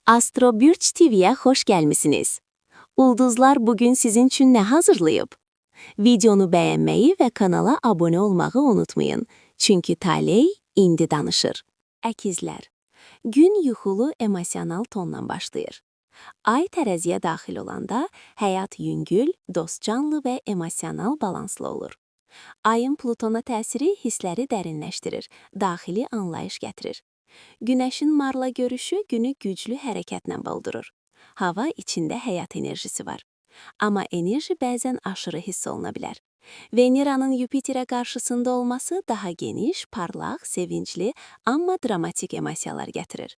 Astro Bürç TV'ye hoş gelmişsiniz. Ulduzlar bugün sizin için ne hazırlayıp? Videonu beğenmeyi ve kanala abone olmayı unutmayın. Çünkü taley indi danışır. Əkizlər. Gün yuxulu emosional tonla başlayır. Ay tərəziyə daxil olanda həyat yüngül, dostcanlı və emosional balanslı olur. Ayın Plutona təsiri hissləri dərinləşdirir, daxili anlayış gətirir. Günəşin Marla görüşü günü güclü hərəkətlə doldurur. Hava içində həyat enerjisi var. Amma enerji bəzən aşırı hiss oluna bilər. Veneranın Yupiterə qarşısında olması daha geniş, parlaq, sevincli, amma dramatik emosiyalar gətirir.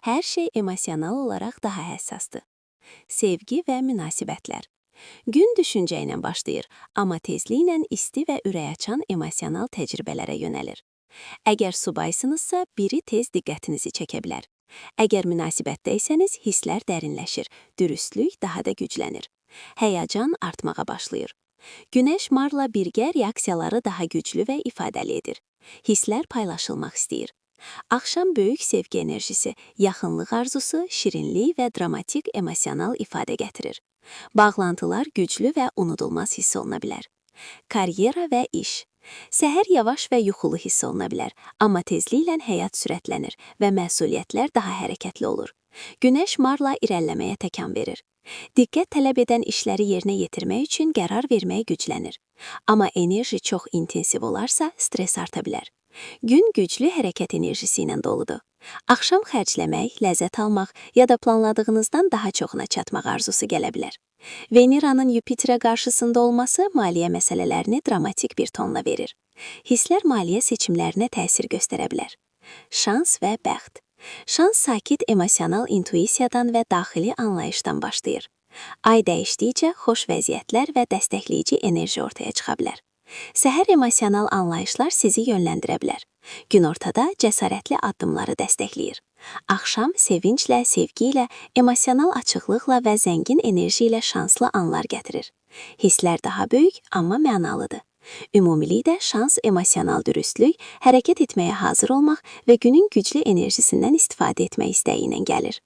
Hər şey emosional olaraq daha həssasdır. Sevgi və münasibətlər. Gün düşüncə ilə başlayır, amma tezliklə isti və ürəkaçan emosional təcrübələrə yönəlir. Əgər subaysınızsa, biri tez diqqətinizi çəkə bilər. Əgər münasibətdəysəniz, hisslər dərinləşir, dürüstlük daha da güclənir. Həyəcan artmağa başlayır. Günəş Marla birgə reaksiyaları daha güclü və ifadəli edir. Hisslər paylaşılmaq istəyir. Axşam böyük sevgi enerjisi, yaxınlıq arzusu, şirinlik və dramatik emosional ifadə gətirir. Bağlantılar güclü və unudulmaz hiss oluna bilər. Karyera və iş. Səhər yavaş və yuxulu hiss oluna bilər, amma tezliklə həyat sürətlənir və məsuliyyətlər daha hərəkətli olur. Günəş Marla irəliləməyə təkan verir. Diqqət tələb edən işləri yerinə yetirmək üçün qərar verməyə güclənir. Amma enerji çox intensiv olarsa, stres arta bilər. Gün güclü hərəkət enerjisi ilə doludur. Axşam xərcləmək, ləzzət almaq ya da planladığınızdan daha çoxuna çatmaq arzusu gələ bilər. Veneranın Yupiterə qarşısında olması maliyyə məsələlərini dramatik bir tonla verir. Hisslər maliyyə seçimlərinə təsir göstərə bilər. Şans və bəxt. Şans sakit emosional intuisiyadan və daxili anlayışdan başlayır. Ay dəyişdikcə xoş vəziyyətlər və dəstəkləyici enerji ortaya çıxa bilər. Səhər emosional anlayışlar sizi yönləndirə bilər. Günortada cəsarətli addımları dəstəkləyir. Axşam sevinclə, sevgi ilə, emosional açıqlıqla və zəngin enerji ilə şanslı anlar gətirir. Hisslər daha böyük, amma mənalıdır. Ümumilikdə şans, emosional dürüstlük, hərəkət etməyə hazır olmaq və günün güclü enerjisindən istifadə etmək istəyi ilə gəlir.